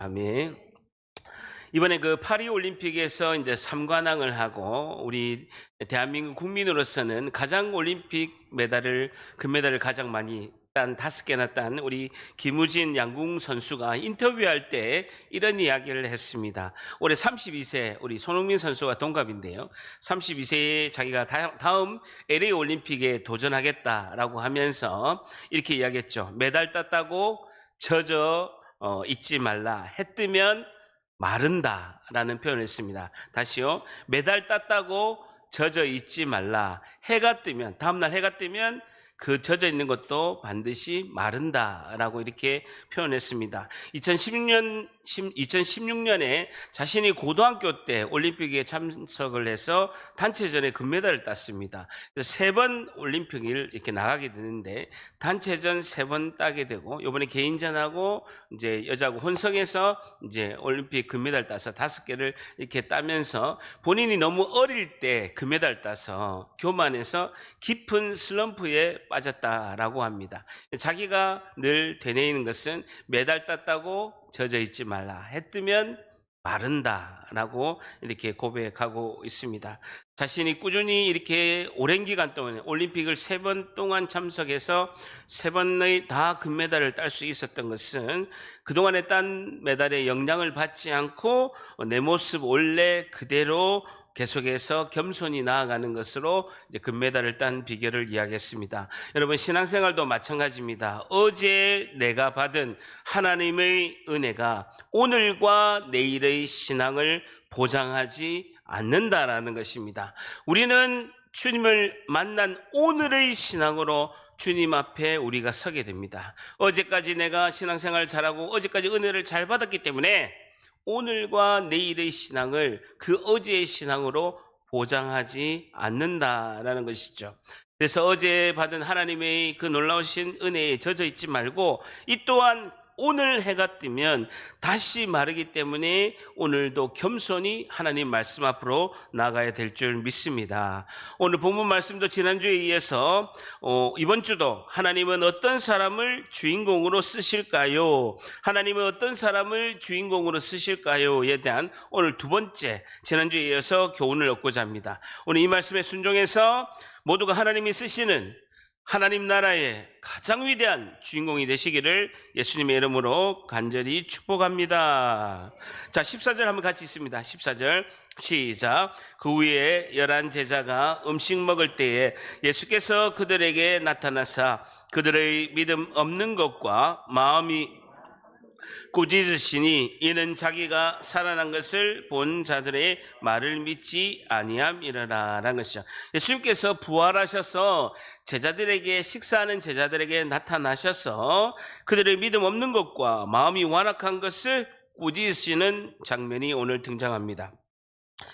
아멘. 이번에 그 파리 올림픽에서 이제 3관왕을 하고 우리 대한민국 국민으로서는 가장 올림픽 메달을 금메달을 가장 많이 딴 5개나 딴 우리 김우진 양궁 선수가 인터뷰할 때 이런 이야기를 했습니다. 올해 32세 우리 손흥민 선수와 동갑인데요. 32세에 자기가 다음 LA 올림픽에 도전하겠다라고 하면서 이렇게 이야기했죠. 메달 땄다고 젖어 잊지 말라. 해 뜨면 마른다라는 표현을 했습니다. 다시요. 메달 땄다고 젖어 있지 말라. 해가 뜨면, 다음날 해가 뜨면 그 젖어 있는 것도 반드시 마른다라고 이렇게 표현했습니다. 2016년에 자신이 고등학교 때 올림픽에 참석을 해서 단체전에 금메달을 땄습니다. 3번 올림픽을 이렇게 나가게 되는데 단체전 3번 따게 되고 이번에 개인전하고 이제 여자하고 혼성해서 이제 올림픽 금메달 따서 5개를 이렇게 따면서 본인이 너무 어릴 때 금메달 따서 교만해서 깊은 슬럼프에 빠졌다라고 합니다. 자기가 늘 되뇌이는 것은 메달 땄다고 젖어 있지 말라. 해 뜨면 마른다라고 이렇게 고백하고 있습니다. 자신이 꾸준히 이렇게 오랜 기간 동안 올림픽을 3번 동안 참석해서 3번의 다 금메달을 딸 수 있었던 것은 그동안에 딴 메달의 영향을 받지 않고 내 모습 원래 그대로 계속해서 겸손히 나아가는 것으로 이제 금메달을 딴 비결을 이야기했습니다. 여러분 신앙생활도 마찬가지입니다. 어제 내가 받은 하나님의 은혜가 오늘과 내일의 신앙을 보장하지 않는다라는 것입니다. 우리는 주님을 만난 오늘의 신앙으로 주님 앞에 우리가 서게 됩니다. 어제까지 내가 신앙생활 잘하고 어제까지 은혜를 잘 받았기 때문에 오늘과 내일의 신앙을 그 어제의 신앙으로 보장하지 않는다라는 것이죠. 그래서 어제 받은 하나님의 그 놀라우신 은혜에 젖어 있지 말고 이 또한 오늘 해가 뜨면 다시 마르기 때문에 오늘도 겸손히 하나님 말씀 앞으로 나가야 될 줄 믿습니다. 오늘 본문 말씀도 지난주에 이어서 이번 주도 하나님은 어떤 사람을 주인공으로 쓰실까요? 하나님은 어떤 사람을 주인공으로 쓰실까요?에 대한 오늘 2번째 지난주에 이어서 교훈을 얻고자 합니다. 오늘 이 말씀에 순종해서 모두가 하나님이 쓰시는 하나님 나라의 가장 위대한 주인공이 되시기를 예수님의 이름으로 간절히 축복합니다. 자, 14절 한번 같이 읽습니다. 14절 시작. 그 후에 11 제자가 음식 먹을 때에 예수께서 그들에게 나타나사 그들의 믿음 없는 것과 마음이 꾸짖으시니 이는 자기가 살아난 것을 본 자들의 말을 믿지 아니함이라라 라는 것이죠. 예수님께서 부활하셔서 제자들에게 식사하는 제자들에게 나타나셔서 그들의 믿음 없는 것과 마음이 완악한 것을 꾸짖으시는 장면이 오늘 등장합니다.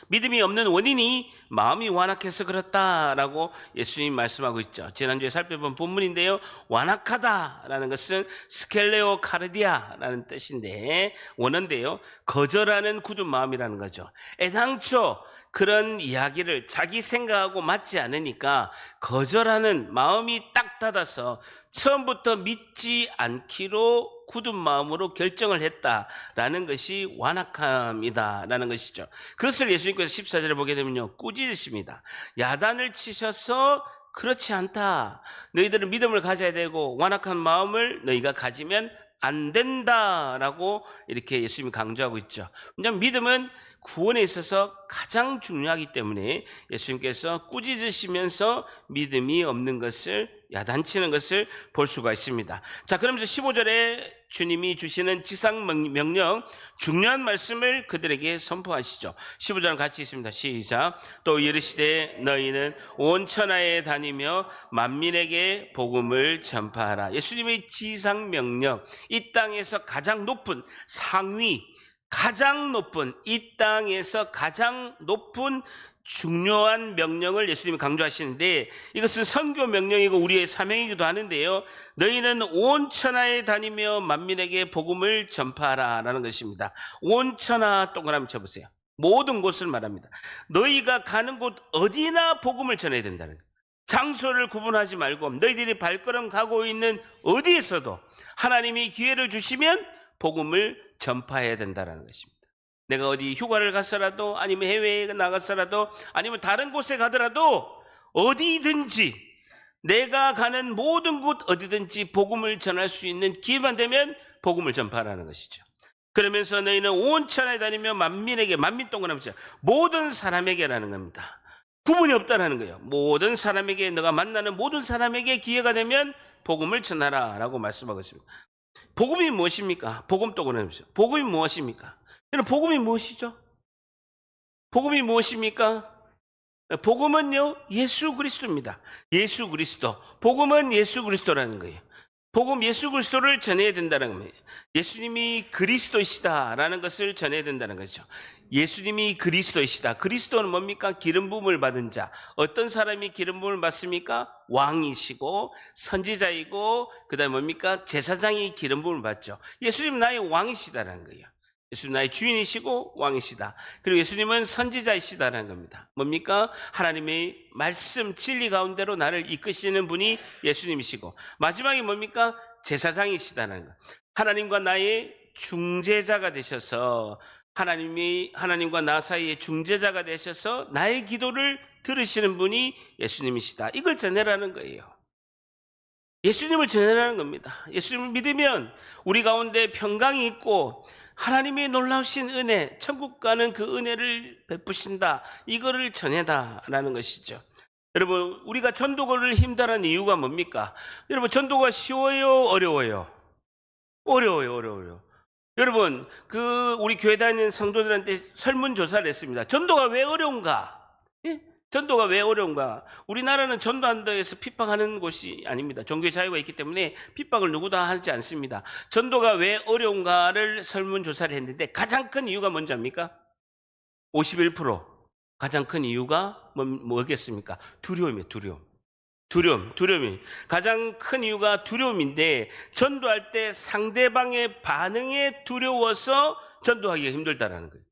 믿음이 없는 원인이 마음이 완악해서 그렇다라고 예수님 말씀하고 있죠. 지난주에 살펴본 본문인데요. 완악하다라는 것은 스켈레오 카르디아라는 뜻인데 원어인데요. 거절하는 굳은 마음이라는 거죠. 애당초 그런 이야기를 자기 생각하고 맞지 않으니까 거절하는 마음이 딱 닫아서 처음부터 믿지 않기로 굳은 마음으로 결정을 했다라는 것이 완악함이다라는 것이죠. 그것을 예수님께서 14절에 보게 되면요. 꾸짖으십니다. 야단을 치셔서 그렇지 않다. 너희들은 믿음을 가져야 되고 완악한 마음을 너희가 가지면 안 된다라고 이렇게 예수님이 강조하고 있죠. 왜냐하면 믿음은 구원에 있어서 가장 중요하기 때문에 예수님께서 꾸짖으시면서 믿음이 없는 것을 야단치는 것을 볼 수가 있습니다. 자, 그러면서 15절에 주님이 주시는 지상명령 중요한 말씀을 그들에게 선포하시죠. 15절은 같이 있습니다. 시작. 또 이르시되 너희는 온 천하에 다니며 만민에게 복음을 전파하라. 예수님의 지상명령, 이 땅에서 가장 높은 상위, 가장 높은 이 땅에서 가장 높은 중요한 명령을 예수님이 강조하시는데 이것은 선교 명령이고 우리의 사명이기도 하는데요. 너희는 온 천하에 다니며 만민에게 복음을 전파하라 라는 것입니다. 온 천하 동그라미 쳐보세요. 모든 곳을 말합니다. 너희가 가는 곳 어디나 복음을 전해야 된다는 거예요. 장소를 구분하지 말고 너희들이 발걸음 가고 있는 어디에서도 하나님이 기회를 주시면 복음을 전파해야 된다는 것입니다. 내가 어디 휴가를 갔어라도 아니면 해외에 나갔어라도 아니면 다른 곳에 가더라도 어디든지 내가 가는 모든 곳 어디든지 복음을 전할 수 있는 기회만 되면 복음을 전파하라는 것이죠. 그러면서 너희는 온 천하에 다니며 만민에게, 만민 동그라미 모든 사람에게라는 겁니다. 구분이 없다라는 거예요. 모든 사람에게, 너가 만나는 모든 사람에게 기회가 되면 복음을 전하라 라고 말씀하고 있습니다. 복음이 무엇입니까? 복음 동그라미 복음이 무엇입니까? 여러분, 복음이 무엇이죠? 복음이 무엇입니까? 복음은요, 예수 그리스도입니다. 예수 그리스도. 복음은 예수 그리스도라는 거예요. 복음 예수 그리스도를 전해야 된다는 거예요. 예수님이 그리스도이시다라는 것을 전해야 된다는 거죠. 예수님이 그리스도이시다. 그리스도는 뭡니까? 기름 부음을 받은 자. 어떤 사람이 기름 부음을 받습니까? 왕이시고 선지자이고 그다음에 뭡니까? 제사장이 기름 부음을 받죠. 예수님 나의 왕이시다라는 거예요. 예수님 나의 주인이시고 왕이시다. 그리고 예수님은 선지자이시다라는 겁니다. 뭡니까? 하나님의 말씀 진리 가운데로 나를 이끄시는 분이 예수님이시고 마지막에 뭡니까? 제사장이시다는 것. 하나님과 나의 중재자가 되셔서 하나님과 나 사이의 중재자가 되셔서 나의 기도를 들으시는 분이 예수님이시다. 이걸 전해라는 거예요. 예수님을 전해라는 겁니다. 예수님을 믿으면 우리 가운데 평강이 있고 하나님의 놀라우신 은혜, 천국 가는 그 은혜를 베푸신다. 이거를 전해다라는 것이죠. 여러분, 우리가 전도를 힘들어하는 이유가 뭡니까? 여러분, 전도가 쉬워요? 어려워요? 어려워요. 여러분, 우리 교회 다니는 성도들한테 설문조사를 했습니다. 전도가 왜 어려운가? 예? 전도가 왜 어려운가? 우리나라는 전도한다고 해서 핍박하는 곳이 아닙니다. 종교의 자유가 있기 때문에 핍박을 누구도 하지 않습니다. 전도가 왜 어려운가를 설문조사를 했는데 가장 큰 이유가 뭔지 압니까? 51%. 가장 큰 이유가 뭐겠습니까? 두려움이에요. 두려움이. 가장 큰 이유가 두려움인데 전도할 때 상대방의 반응에 두려워서 전도하기가 힘들다라는 거예요.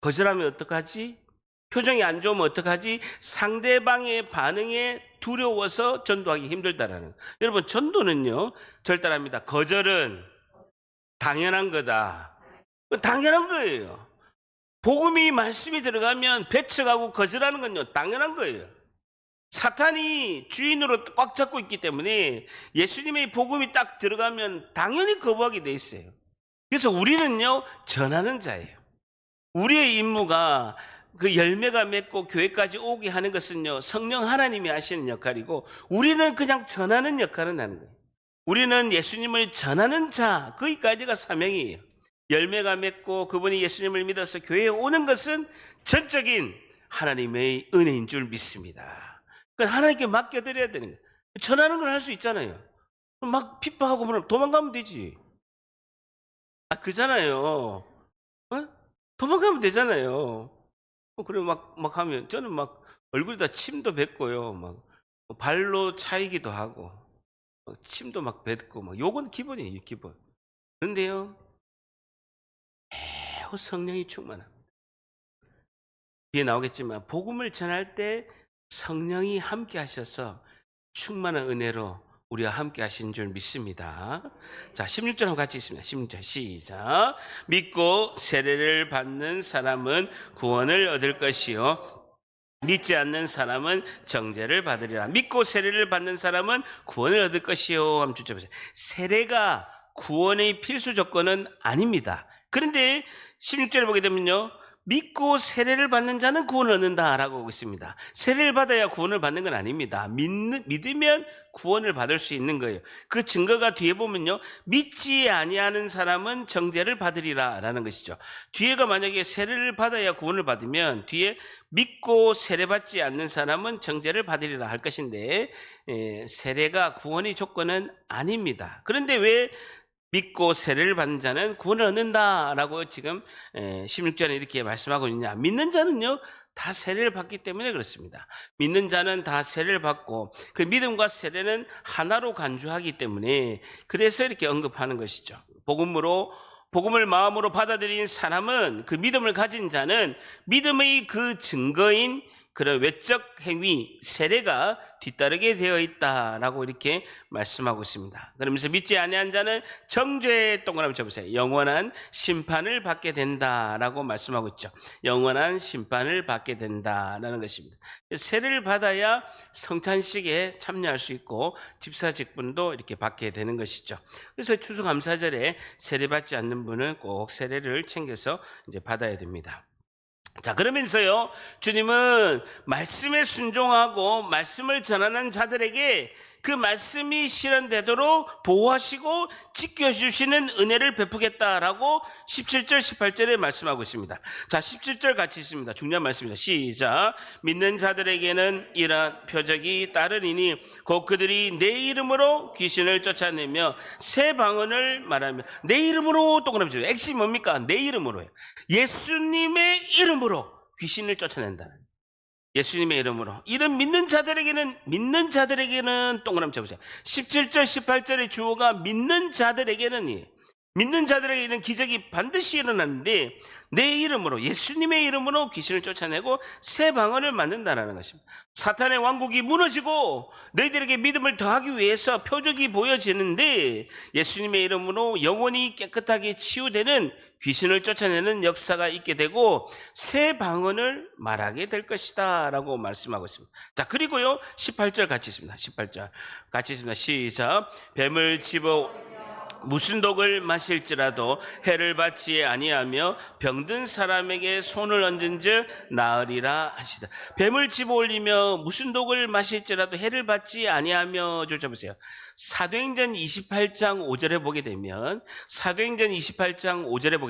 거절하면 어떡하지? 표정이 안 좋으면 어떡하지? 상대방의 반응에 두려워서 전도하기 힘들다라는 거예요. 여러분, 전도는요, 절대합니다. 거절은 당연한 거다. 당연한 거예요. 복음이 말씀이 들어가면 배척하고 거절하는 건요, 당연한 거예요. 사탄이 주인으로 꽉 잡고 있기 때문에 예수님의 복음이 딱 들어가면 당연히 거부하게 돼 있어요. 그래서 우리는요, 전하는 자예요. 우리의 임무가 그 열매가 맺고 교회까지 오게 하는 것은요, 성령 하나님이 하시는 역할이고 우리는 그냥 전하는 역할을 하는 거예요. 우리는 예수님을 전하는 자, 거기까지가 사명이에요. 열매가 맺고 그분이 예수님을 믿어서 교회에 오는 것은 전적인 하나님의 은혜인 줄 믿습니다. 그러니까 하나님께 맡겨드려야 되는 거예요. 전하는 걸 할 수 있잖아요. 막 핍박하고 그러면 도망가면 되지. 그잖아요. 어? 도망가면 되잖아요. 그래 막 하면 저는 막 얼굴에다 침도 뱉고요. 막 발로 차이기도 하고 침도 막 뱉고 막 요건 기본이에요, 기본. 그런데요, 매우 성령이 충만합니다. 뒤에 나오겠지만 복음을 전할 때 성령이 함께 하셔서 충만한 은혜로 우리와 함께 하신 줄 믿습니다. 자, 16절 한번 같이 있습니다. 16절 시작. 믿고 세례를 받는 사람은 구원을 얻을 것이요 믿지 않는 사람은 정죄를 받으리라. 믿고 세례를 받는 사람은 구원을 얻을 것이요. 한번 주쳐보세요. 세례가 구원의 필수 조건은 아닙니다. 그런데 16절에 보게 되면요, 믿고 세례를 받는 자는 구원을 얻는다라고 하고 있습니다. 세례를 받아야 구원을 받는 건 아닙니다. 믿으면 구원을 받을 수 있는 거예요. 그 증거가 뒤에 보면요, 믿지 아니하는 사람은 정죄를 받으리라라는 것이죠. 뒤에가 만약에 세례를 받아야 구원을 받으면 뒤에 믿고 세례받지 않는 사람은 정죄를 받으리라 할 것인데, 세례가 구원의 조건은 아닙니다. 그런데 왜 믿고 세례를 받는 자는 구원을 얻는다라고 지금 16절에 이렇게 말씀하고 있느냐? 믿는 자는요, 다 세례를 받기 때문에 그렇습니다. 믿는 자는 다 세례를 받고 그 믿음과 세례는 하나로 간주하기 때문에 그래서 이렇게 언급하는 것이죠. 복음을 마음으로 받아들인 사람은, 그 믿음을 가진 자는 믿음의 그 증거인 그런 외적 행위, 세례가 뒤따르게 되어 있다라고 이렇게 말씀하고 있습니다. 그러면서 믿지 아니한 자는 정죄의 동그라미 쳐보세요. 영원한 심판을 받게 된다라고 말씀하고 있죠. 영원한 심판을 받게 된다라는 것입니다. 세례를 받아야 성찬식에 참여할 수 있고 집사 직분도 이렇게 받게 되는 것이죠. 그래서 추수감사절에 세례받지 않는 분은 꼭 세례를 챙겨서 이제 받아야 됩니다. 자, 그러면서요, 주님은 말씀에 순종하고 말씀을 전하는 자들에게 그 말씀이 실현되도록 보호하시고 지켜주시는 은혜를 베푸겠다라고 17절, 18절에 말씀하고 있습니다. 자, 17절 같이 있습니다. 중요한 말씀입니다. 시작. 믿는 자들에게는 이러한 표적이 따르리니 곧 그들이 내 이름으로 귀신을 쫓아내며 새 방언을 말하며, 내 이름으로 동그라미 쳐요. 핵심이 뭡니까? 내 이름으로요. 예수님의 이름으로 귀신을 쫓아낸다는, 예수님의 이름으로. 이런 믿는 자들에게는 동그라미 쳐보세요. 17절 18절의 주어가 믿는 자들에게는 기적이 반드시 일어나는데 내 이름으로, 예수님의 이름으로 귀신을 쫓아내고 새 방언을 만든다는 것입니다. 사탄의 왕국이 무너지고 너희들에게 믿음을 더하기 위해서 표적이 보여지는데 예수님의 이름으로 영혼이 깨끗하게 치유되는, 귀신을 쫓아내는 역사가 있게 되고 새 방언을 말하게 될 것이다 라고 말씀하고 있습니다. 자, 그리고요 18절 같이 있습니다. 18절 같이 있습니다. 시작. 뱀을 집어 무슨 독을 마실지라도 해를 받지 아니하며 병든 사람에게 손을 얹은즉 나으리라 하시다. 뱀을 집어 올리며 무슨 독을 마실지라도 해를 받지 아니하며, 줄 잡으세요. 사도행전 28장 5절에 보게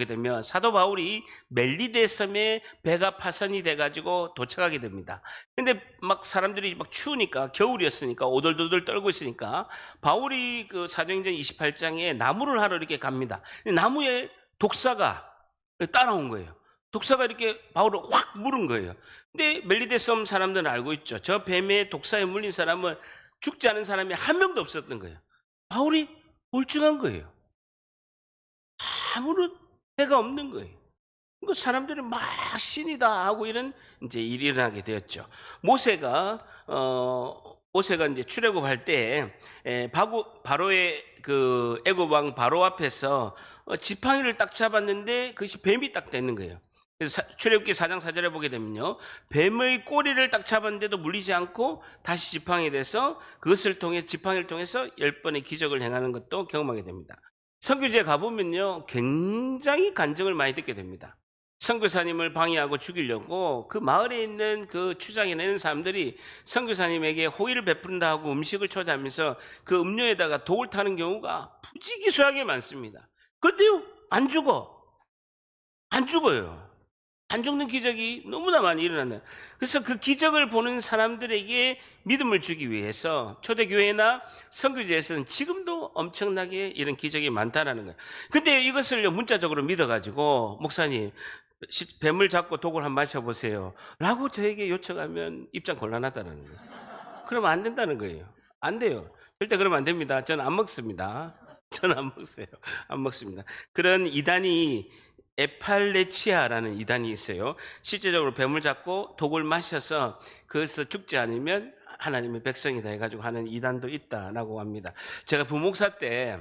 되면, 사도 바울이 멜리데 섬에 배가 파선이 돼가지고 도착하게 됩니다. 근데 막 사람들이 막 추우니까, 겨울이었으니까 오돌도돌 떨고 있으니까 바울이 그 사도행전 28장에 나무를 하러 이렇게 갑니다. 나무에 독사가 따라온 거예요. 독사가 이렇게 바울을 확 물은 거예요. 근데 멜리데 섬 사람들은 알고 있죠. 저 뱀의 독사에 물린 사람은 죽지 않은 사람이 한 명도 없었던 거예요. 바울이 멀쩡한 거예요. 아무런 해가 없는 거예요. 그 사람들은 막 신이다 하고 이런 이제 일이 일어나게 되었죠. 모세가 이제 출애굽할 때 바로의 그 애굽 왕 바로 앞에서 지팡이를 딱 잡았는데 그것이 뱀이 딱 되는 거예요. 그래서 출애굽기 4장 4절에 보게 되면요, 뱀의 꼬리를 딱 잡았는데도 물리지 않고 다시 지팡이 돼서 지팡이를 통해서 10번의 기적을 행하는 것도 경험하게 됩니다. 선교지에 가보면요, 굉장히 간증을 많이 듣게 됩니다. 선교사님을 방해하고 죽이려고 그 마을에 있는 그 추장에 내는 사람들이 선교사님에게 호의를 베푼다 하고 음식을 초대하면서 그 음료에다가 독을 타는 경우가 부지기수하게 많습니다. 그런데요, 안 죽어요. 안 죽는 기적이 너무나 많이 일어난다. 그래서 그 기적을 보는 사람들에게 믿음을 주기 위해서 초대교회나 선교지에서는 지금도 엄청나게 이런 기적이 많다는 거예요. 근데 이것을 문자적으로 믿어가지고, 목사님 뱀을 잡고 독을 한번 마셔보세요 라고 저에게 요청하면 입장 곤란하다는 거예요. 그러면 안 된다는 거예요. 안 돼요. 절대 그러면 안 됩니다. 저는 안 먹습니다. 저는 안 먹어요. 안 먹습니다. 그런 이단이 에팔레치아라는 이단이 있어요. 실제적으로 뱀을 잡고 독을 마셔서 그것을 죽지 않으면 하나님의 백성이다 해가지고 하는 이단도 있다라고 합니다. 제가 부목사 때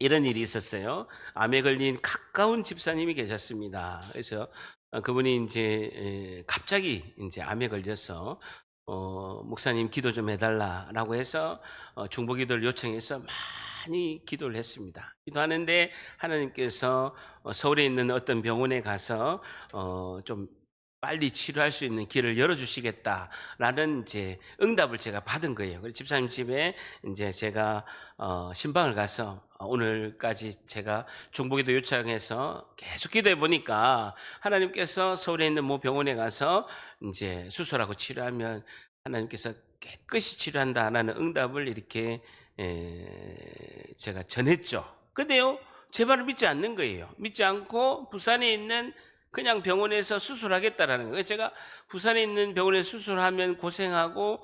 이런 일이 있었어요. 암에 걸린 가까운 집사님이 계셨습니다. 그래서 그분이 이제 갑자기 이제 암에 걸려서 목사님 기도 좀 해달라라고 해서 중보기도를 요청해서 많이 기도를 했습니다. 기도하는데 하나님께서 서울에 있는 어떤 병원에 가서 좀 빨리 치료할 수 있는 길을 열어주시겠다라는 이제 응답을 제가 받은 거예요. 그래서 집사님 집에 이제 제가 신방을 가서 오늘까지 제가 중보기도 요청해서 계속 기도해 보니까 하나님께서 서울에 있는 모 병원에 가서 이제 수술하고 치료하면 하나님께서 깨끗이 치료한다라는 응답을 이렇게 제가 전했죠. 근데요, 제 말을 믿지 않는 거예요. 믿지 않고 부산에 있는 그냥 병원에서 수술하겠다라는 거예요. 제가 부산에 있는 병원에 수술하면 고생하고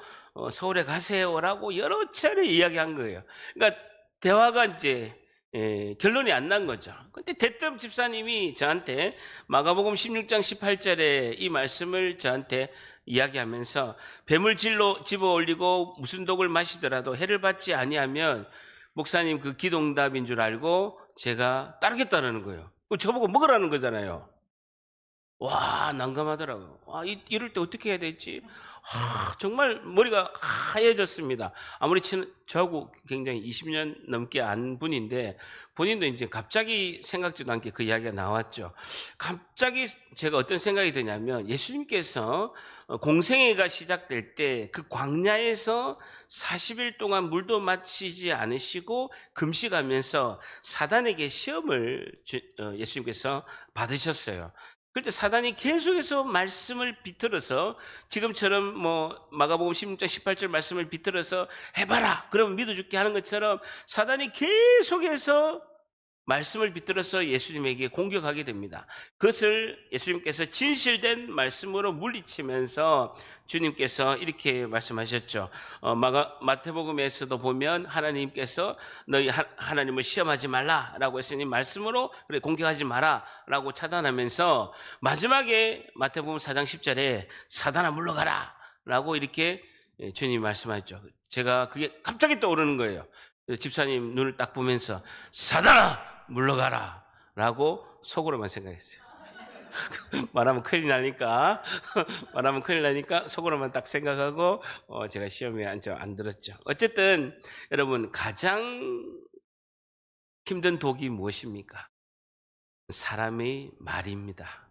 서울에 가세요라고 여러 차례 이야기한 거예요. 그러니까 대화가 이제 결론이 안 난 거죠. 근데 대뜸 집사님이 저한테 마가복음 16장 18절에 이 말씀을 저한테 이야기하면서 뱀을 질로 집어 올리고 무슨 독을 마시더라도 해를 받지 아니하면 목사님 그 기도응답인 줄 알고 제가 따르겠다는 거예요. 저보고 먹으라는 거잖아요. 와, 난감하더라고요. 이럴 때 어떻게 해야 될지. 정말 머리가 하얘졌습니다. 아무리 저하고 굉장히 20년 넘게 안 분인데 본인도 이제 갑자기 생각지도 않게 그 이야기가 나왔죠. 갑자기 제가 어떤 생각이 드냐면 예수님께서 공생애가 시작될 때 그 광야에서 40일 동안 물도 마시지 않으시고 금식하면서 사단에게 시험을 예수님께서 받으셨어요. 그럴 때 사단이 계속해서 말씀을 비틀어서 지금처럼 마가복음 16장 18절 말씀을 비틀어서 해봐라 그러면 믿어줄게 하는 것처럼 사단이 계속해서 말씀을 비틀어서 예수님에게 공격하게 됩니다. 그것을 예수님께서 진실된 말씀으로 물리치면서 주님께서 이렇게 말씀하셨죠. 마태복음에서도 보면 하나님께서 너희 하나님을 시험하지 말라라고 했으니 말씀으로 그래 공격하지 마라라고 차단하면서 마지막에 마태복음 4장 10절에 사단아 물러가라 라고 이렇게 주님이 말씀하셨죠. 제가 그게 갑자기 떠오르는 거예요. 집사님 눈을 딱 보면서 사단아 물러가라 라고 속으로만 생각했어요. 말하면 큰일 나니까 속으로만 딱 생각하고 제가 시험에 안 들었죠. 어쨌든 여러분 가장 힘든 독이 무엇입니까? 사람의 말입니다.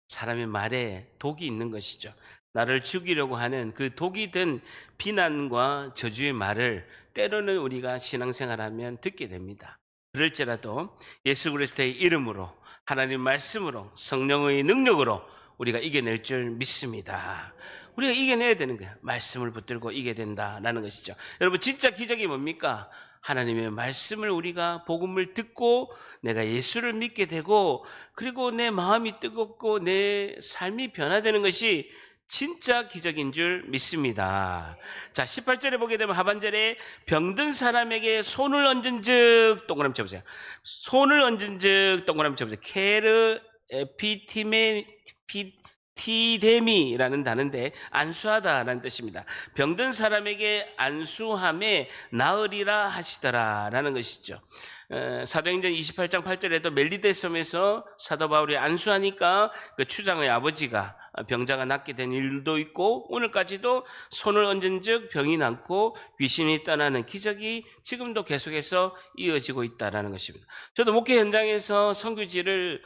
사람의 말에 독이 있는 것이죠. 나를 죽이려고 하는 그 독이 든 비난과 저주의 말을 때로는 우리가 신앙생활하면 듣게 됩니다. 그럴지라도 예수 그리스도의 이름으로 하나님 말씀으로 성령의 능력으로 우리가 이겨낼 줄 믿습니다. 우리가 이겨내야 되는 거예요. 말씀을 붙들고 이겨야 된다라는 것이죠. 여러분 진짜 기적이 뭡니까? 하나님의 말씀을 우리가 복음을 듣고 내가 예수를 믿게 되고 그리고 내 마음이 뜨겁고 내 삶이 변화되는 것이 진짜 기적인 줄 믿습니다. 자, 18절에 보게 되면 하반절에 병든 사람에게 손을 얹은 즉 동그라미 쳐보세요. 손을 얹은 즉 동그라미 쳐보세요. 케르 에피티데미라는 단어인데 안수하다라는 뜻입니다. 병든 사람에게 안수함에 나으리라 하시더라라는 것이죠. 사도행전 28장 8절에도 멜리데 섬에서 사도 바울이 안수하니까 그 추장의 아버지가 병자가 낫게 된 일도 있고 오늘까지도 손을 얹은 즉 병이 낫고 귀신이 떠나는 기적이 지금도 계속해서 이어지고 있다라는 것입니다. 저도 목회 현장에서 선교지를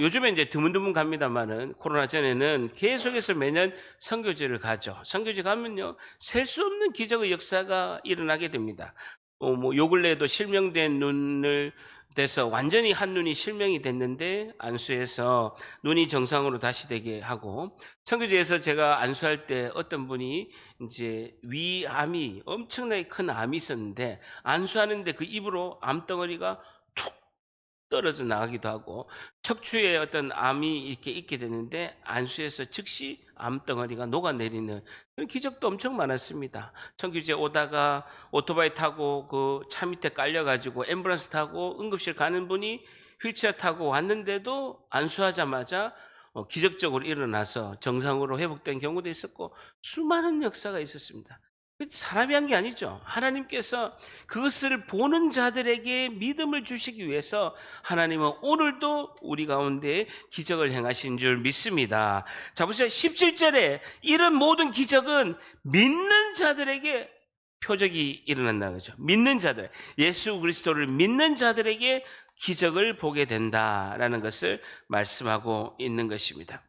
요즘에 이제 드문드문 갑니다만은 코로나 전에는 계속해서 매년 선교지를 가죠. 선교지 가면요 셀 수 없는 기적의 역사가 일어나게 됩니다. 요 근래에도 실명된 눈을 돼서 완전히 한눈이 실명이 됐는데 안수해서 눈이 정상으로 다시 되게 하고 선교지에서 제가 안수할 때 어떤 분이 이제 위암이 엄청나게 큰 암이 있었는데 안수하는데 그 입으로 암덩어리가 툭 떨어져 나가기도 하고 척추에 어떤 암이 이렇게 있게 되는데 안수해서 즉시 암덩어리가 녹아내리는 그런 기적도 엄청 많았습니다. 선교지에 오다가 오토바이 타고 그 차 밑에 깔려가지고 앰뷸런스 타고 응급실 가는 분이 휠체어 타고 왔는데도 안수하자마자 기적적으로 일어나서 정상으로 회복된 경우도 있었고 수많은 역사가 있었습니다. 사람이 한 게 아니죠. 하나님께서 그것을 보는 자들에게 믿음을 주시기 위해서 하나님은 오늘도 우리 가운데 기적을 행하신 줄 믿습니다. 자, 보세요. 17절에 이런 모든 기적은 믿는 자들에게 표적이 일어난다는 거죠. 믿는 자들, 예수 그리스도를 믿는 자들에게 기적을 보게 된다라는 것을 말씀하고 있는 것입니다.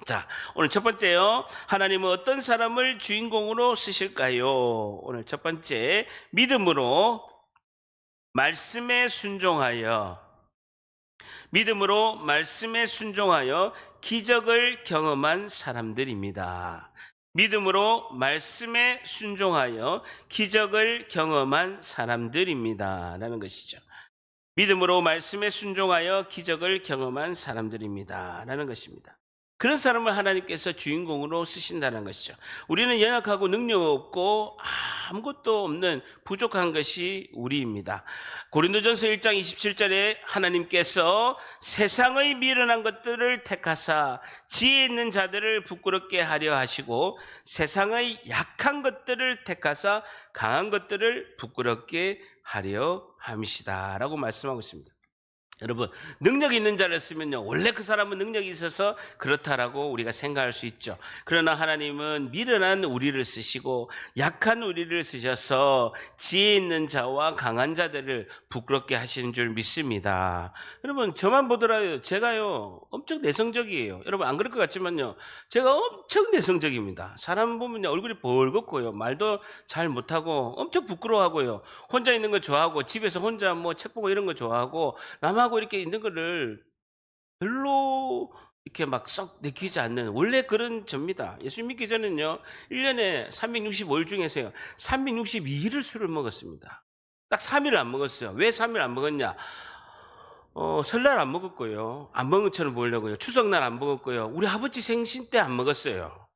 자, 오늘 첫 번째요. 하나님은 어떤 사람을 주인공으로 쓰실까요? 오늘 첫 번째, 믿음으로 말씀에 순종하여 기적을 경험한 사람들입니다. 믿음으로 말씀에 순종하여 기적을 경험한 사람들입니다. 라는 것이죠. 믿음으로 말씀에 순종하여 기적을 경험한 사람들입니다. 라는 것입니다. 그런 사람을 하나님께서 주인공으로 쓰신다는 것이죠. 우리는 연약하고 능력 없고 아무것도 없는 부족한 것이 우리입니다. 고린도전서 1장 27절에 하나님께서 세상의 미련한 것들을 택하사 지혜 있는 자들을 부끄럽게 하려 하시고 세상의 약한 것들을 택하사 강한 것들을 부끄럽게 하려 함이시다라고 말씀하고 있습니다. 여러분, 능력 있는 자를 쓰면요, 원래 그 사람은 능력이 있어서 그렇다라고 우리가 생각할 수 있죠. 그러나 하나님은 미련한 우리를 쓰시고 약한 우리를 쓰셔서 지혜 있는 자와 강한 자들을 부끄럽게 하시는 줄 믿습니다. 여러분, 저만 보더라도 제가요 엄청 내성적이에요. 여러분, 안 그럴 것 같지만요, 제가 엄청 내성적입니다. 사람 보면요 얼굴이 벌겋고요, 말도 잘 못하고 엄청 부끄러워하고요, 혼자 있는 거 좋아하고 집에서 혼자 뭐 책 보고 이런 거 좋아하고 남하고 이렇게 있는 거를 별로 이렇게 막 썩 내키지 않는 원래 그런 접니다. 예수 믿기 전에는요 1년에 365일 중에서요 362일을 술을 먹었습니다. 딱 3일을 안 먹었어요. 왜 3일 안 먹었냐? 설날 안 먹었고요, 안 먹은 것처럼 보이려고요, 추석날 안 먹었고요, 우리 아버지 생신 때 안 먹었어요.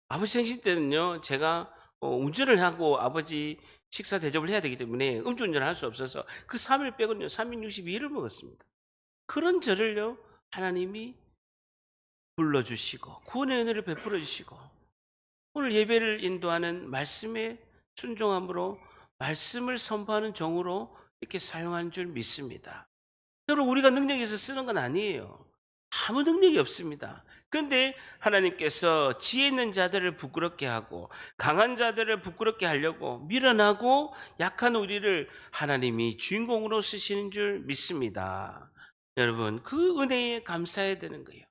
아버지 생신 때는요 제가 운전을 하고 아버지 식사 대접을 해야 되기 때문에 음주운전을 할 수 없어서 그 3일 빼고는요 362일을 먹었습니다. 그런 저를요 하나님이 불러주시고 구원의 은혜를 베풀어 주시고 오늘 예배를 인도하는 말씀에 순종함으로 말씀을 선포하는 종으로 이렇게 사용한 줄 믿습니다. 여러분, 우리가 능력이 있어서 쓰는 건 아니에요. 아무 능력이 없습니다. 그런데 하나님께서 지혜 있는 자들을 부끄럽게 하고 강한 자들을 부끄럽게 하려고 미련하고 약한 우리를 하나님이 주인공으로 쓰시는 줄 믿습니다. 여러분, 그 은혜에 감사해야 되는 거예요.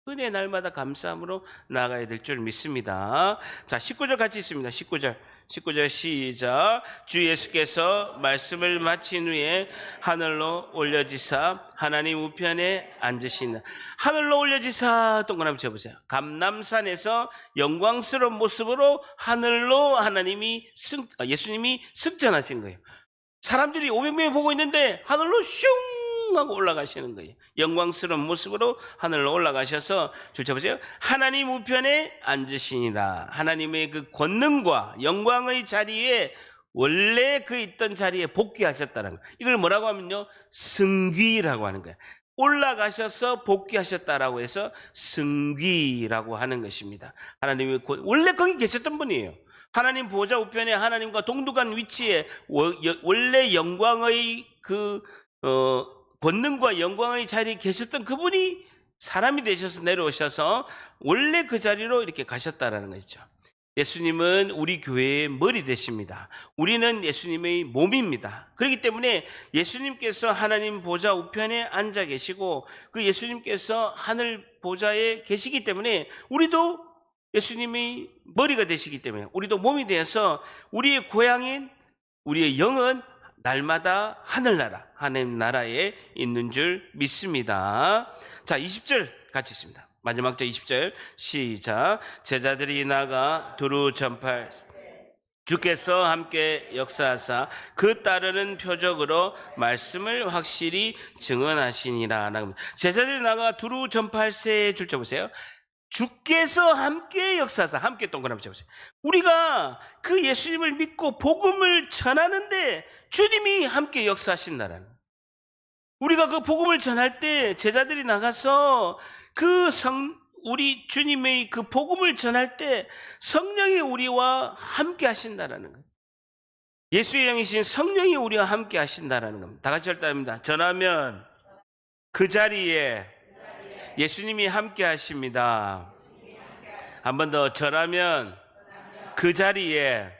은혜 날마다 감사함으로 나아가야 될 줄 믿습니다. 자, 19절 같이 있습니다. 19절 시작. 주 예수께서 말씀을 마친 후에 하늘로 올려지사 하나님 우편에 앉으시나. 하늘로 올려지사 동그라미 쳐보세요. 감람산에서 영광스러운 모습으로 하늘로 예수님이 승천하신 거예요. 사람들이 500명이 보고 있는데 하늘로 슝 하고 올라가시는 거예요. 영광스러운 모습으로 하늘로 올라가셔서 보세요. 하나님 우편에 앉으시니라. 하나님의 그 권능과 영광의 자리에 원래 그 있던 자리에 복귀하셨다는 거예요. 이걸 뭐라고 하면요 승귀라고 하는 거예요. 올라가셔서 복귀하셨다라고 해서 승귀라고 하는 것입니다. 하나님이 원래 거기 계셨던 분이에요. 하나님 보좌 우편에 하나님과 동등한 위치에 원래 영광의 권능과 영광의 자리에 계셨던 그분이 사람이 되셔서 내려오셔서 원래 그 자리로 이렇게 가셨다라는 것이죠. 예수님은 우리 교회의 머리 되십니다. 우리는 예수님의 몸입니다. 그렇기 때문에 예수님께서 하나님 보좌 우편에 앉아 계시고 그 예수님께서 하늘 보좌에 계시기 때문에 우리도 예수님의 머리가 되시기 때문에 우리도 몸이 되어서 우리의 고향인 우리의 영은 날마다 하늘나라, 하나님 나라에 있는 줄 믿습니다. 자, 20절 같이 있습니다. 마지막 절 20절 시작. 제자들이 나가 두루 전파할 주께서 함께 역사하사 그 따르는 표적으로 말씀을 확실히 증언하시니라. 제자들이 나가 두루 전파할세 줄자 보세요. 주께서 함께 역사하사, 함께 동그라미 쳐보세요. 우리가 그 예수님을 믿고 복음을 전하는데 주님이 함께 역사하신다라는, 우리가 그 복음을 전할 때 제자들이 나가서 우리 주님의 그 복음을 전할 때 성령이 우리와 함께 하신다라는 거예요. 예수의 영이신 성령이 우리와 함께 하신다라는 겁니다. 다 같이 할답니다. 전하면 그 자리에 예수님이 함께 하십니다. 한 번 더, 전하면 그 자리에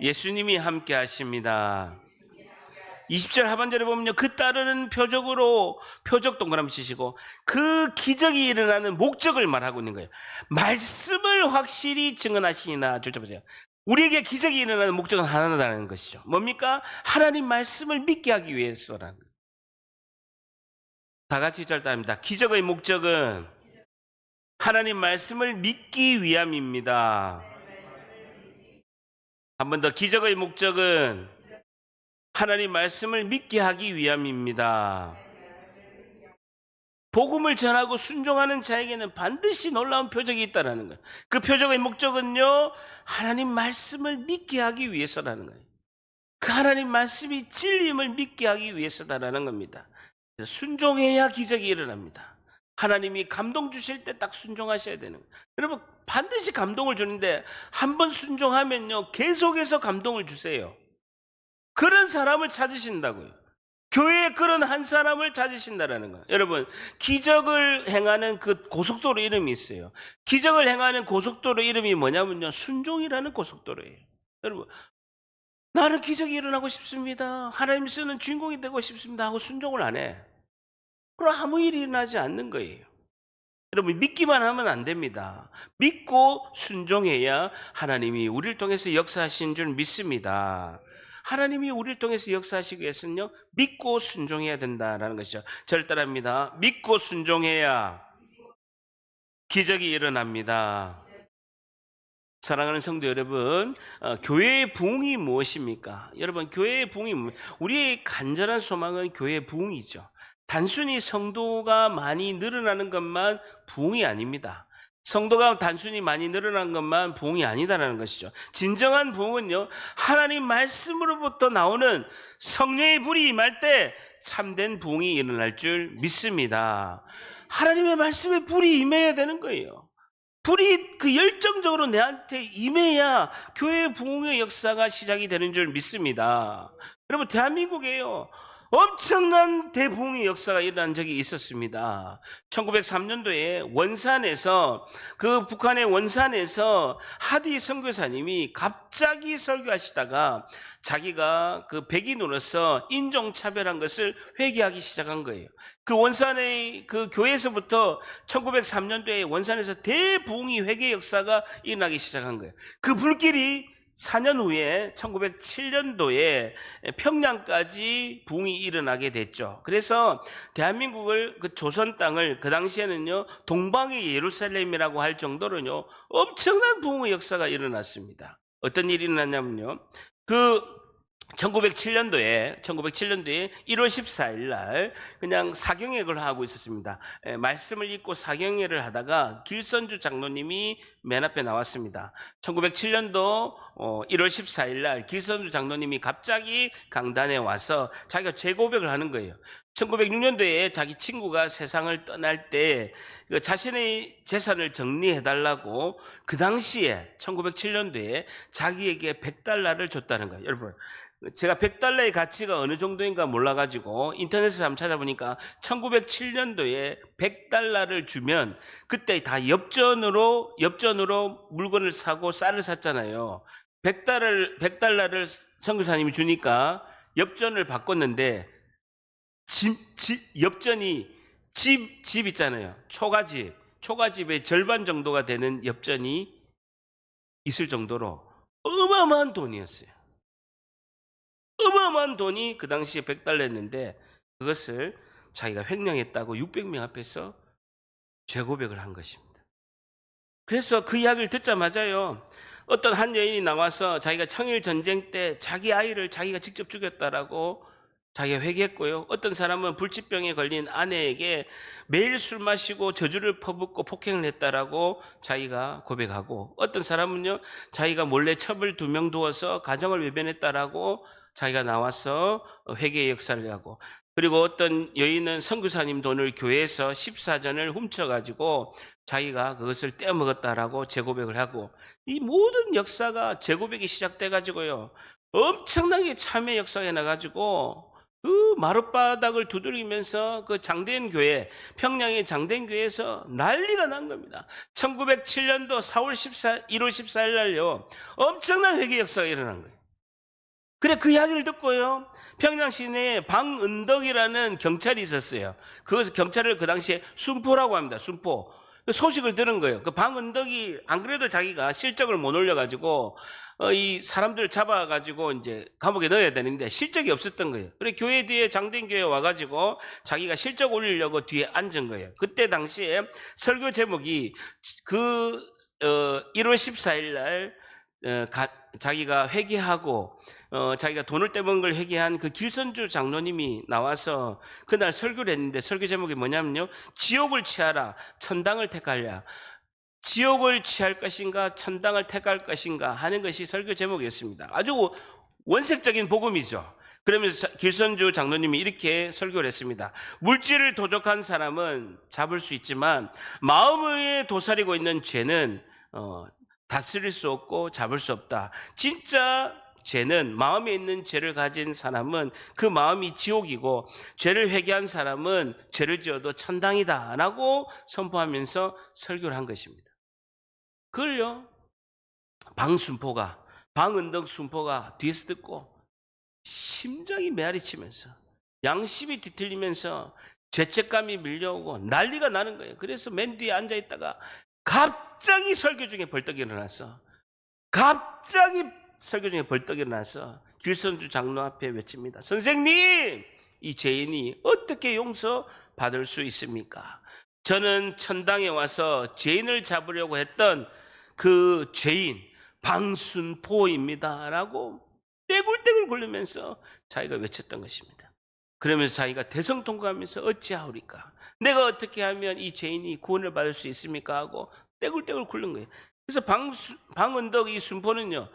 예수님이 함께 하십니다. 20절 하반절에 보면요, 그 따르는 표적으로, 표적 동그라미 치시고 그 기적이 일어나는 목적을 말하고 있는 거예요. 말씀을 확실히 증언하시나. 보세요. 우리에게 기적이 일어나는 목적은 하나다라는 것이죠. 뭡니까? 하나님 말씀을 믿게 하기 위해서라는 거예요. 다 같이 짧답니다. 기적의 목적은 하나님 말씀을 믿기 위함입니다. 한 번 더, 기적의 목적은 하나님 말씀을 믿게 하기 위함입니다. 복음을 전하고 순종하는 자에게는 반드시 놀라운 표적이 있다라는 거예요. 그 표적의 목적은요, 하나님 말씀을 믿게 하기 위해서라는 거예요. 그 하나님 말씀이 진리임을 믿게 하기 위해서다라는 겁니다. 순종해야 기적이 일어납니다. 하나님이 감동 주실 때 딱 순종하셔야 되는 거예요. 여러분, 반드시 감동을 주는데 한 번 순종하면요, 계속해서 감동을 주세요. 그런 사람을 찾으신다고요. 교회에 그런 한 사람을 찾으신다라는 거예요. 여러분, 기적을 행하는 그 고속도로 이름이 있어요. 기적을 행하는 고속도로 이름이 뭐냐면요, 순종이라는 고속도로예요. 여러분, 나는 기적이 일어나고 싶습니다, 하나님 쓰는 주인공이 되고 싶습니다 하고 순종을 안 해. 그럼 아무 일이 일어나지 않는 거예요. 여러분, 믿기만 하면 안 됩니다. 믿고 순종해야 하나님이 우리를 통해서 역사하신 줄 믿습니다. 하나님이 우리를 통해서 역사하시기 위해서는요, 믿고 순종해야 된다라는 것이죠. 저를 따라합니다. 믿고 순종해야 기적이 일어납니다. 사랑하는 성도 여러분, 교회의 부흥이 무엇입니까? 여러분, 교회의 부흥이 우리의 간절한 소망은 교회의 부흥이죠. 단순히 성도가 많이 늘어나는 것만 부흥이 아닙니다. 성도가 단순히 많이 늘어난 것만 부흥이 아니다라는 것이죠. 진정한 부흥은요, 하나님 말씀으로부터 나오는 성령의 불이 임할 때 참된 부흥이 일어날 줄 믿습니다. 하나님의 말씀에 불이 임해야 되는 거예요. 불이 그 열정적으로 내한테 임해야 교회의 부흥의 역사가 시작이 되는 줄 믿습니다. 여러분, 대한민국에요, 엄청난 대부흥의 역사가 일어난 적이 있었습니다. 1903년도에 원산에서, 그 북한의 원산에서 하디 선교사님이 갑자기 설교하시다가 자기가 그 백인으로서 인종차별한 것을 회개하기 시작한 거예요. 그 원산의 그 교회에서부터 1903년도에 원산에서 대부흥의 회개 역사가 일어나기 시작한 거예요. 그 불길이 4년 후에 1907년도에 평양까지 부흥이 일어나게 됐죠. 그래서 대한민국을, 그 조선 땅을 그 당시에는요, 동방의 예루살렘이라고 할 정도로요, 엄청난 부흥의 역사가 일어났습니다. 어떤 일이 일어났냐면요, 그 1907년도에 1월 14일 날 그냥 사경회를 하고 있었습니다. 말씀을 읽고 사경회를 하다가 길선주 장로님이 맨 앞에 나왔습니다. 1907년도 1월 14일 날 길선주 장로님이 갑자기 강단에 와서 자기가 재고백을 하는 거예요. 1906년도에 자기 친구가 세상을 떠날 때 자신의 재산을 정리해달라고 그 당시에 1907년도에 자기에게 $100를 줬다는 거예요. 여러분, 제가 $100의 가치가 어느 정도인가 몰라가지고 인터넷에서 한번 찾아보니까 1907년도에 $100를 주면 그때 다 엽전으로 물건을 사고 쌀을 샀잖아요. $100를 선교사님이 주니까 엽전을 바꿨는데 엽전이 집 있잖아요. 초가집의 절반 정도가 되는 엽전이 있을 정도로 어마어마한 돈이었어요. 어마어마한 돈이 그 당시에 $100였는데 그것을 자기가 횡령했다고 600명 앞에서 죄고백을 한 것입니다. 그래서 그 이야기를 듣자마자요, 어떤 한 여인이 나와서 자기가 청일 전쟁 때 자기 아이를 자기가 직접 죽였다라고 자기가 회개했고요. 어떤 사람은 불치병에 걸린 아내에게 매일 술 마시고 저주를 퍼붓고 폭행을 했다라고 자기가 고백하고, 어떤 사람은요, 자기가 몰래 첩을 2명 두어서 가정을 외변했다라고 자기가 나와서 회개의 역사를 하고, 그리고 어떤 여인은 선교사님 돈을 교회에서 14전을 훔쳐가지고 자기가 그것을 떼어먹었다라고 재고백을 하고, 이 모든 역사가 재고백이 시작돼가지고요, 엄청나게 참회 역사가 나가지고 그 마룻바닥을 두들기면서 그 장대인 교회, 평양의 장대인 교회에서 난리가 난 겁니다. 1907년도 1월 14일 날요, 엄청난 회개 역사가 일어난 거예요. 그래, 그 이야기를 듣고요, 평양 시내에 방은덕이라는 경찰이 있었어요. 그 경찰을 그 당시에 순포라고 합니다. 순포. 그 소식을 들은 거예요. 그 방은덕이 안 그래도 자기가 실적을 못 올려가지고 이 사람들을 잡아가지고 이제 감옥에 넣어야 되는데 실적이 없었던 거예요. 그래, 교회 뒤에 장대인교회 와가지고 자기가 실적 올리려고 뒤에 앉은 거예요. 그때 당시에 설교 제목이 1월 14일 날 자기가 회개하고 자기가 돈을 떼먹은 걸 회개한 그 길선주 장로님이 나와서 그날 설교를 했는데 설교 제목이 뭐냐면요, 지옥을 취하라 천당을 택하랴. 지옥을 취할 것인가 천당을 택할 것인가 하는 것이 설교 제목이었습니다. 아주 원색적인 복음이죠. 그러면서 길선주 장로님이 이렇게 설교를 했습니다. 물질을 도적한 사람은 잡을 수 있지만 마음에 도사리고 있는 죄는 다스릴 수 없고 잡을 수 없다. 진짜 죄는, 마음에 있는 죄를 가진 사람은 그 마음이 지옥이고 죄를 회개한 사람은 죄를 지어도 천당이다 라고 선포하면서 설교를 한 것입니다. 그걸요, 방은덕 순포가 뒤에서 듣고 심장이 메아리치면서 양심이 뒤틀리면서 죄책감이 밀려오고 난리가 나는 거예요. 그래서 맨 뒤에 앉아있다가 갑자기 설교 중에 벌떡 일어나서 길선주 장로 앞에 외칩니다. 선생님, 이 죄인이 어떻게 용서받을 수 있습니까? 저는 천당에 와서 죄인을 잡으려고 했던 그 죄인 방순포입니다 라고 떼굴떼굴 굴리면서 자기가 외쳤던 것입니다. 그러면서 자기가 대성통곡하면서 어찌하오리까, 내가 어떻게 하면 이 죄인이 구원을 받을 수 있습니까 하고 떼굴떼굴 굴른 거예요. 그래서 방은덕 이 순포는요,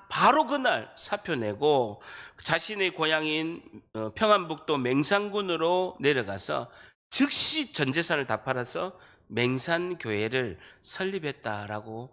바로 그날 사표 내고 자신의 고향인 평안북도 맹산군으로 내려가서 즉시 전 재산을 다 팔아서 맹산교회를 설립했다라고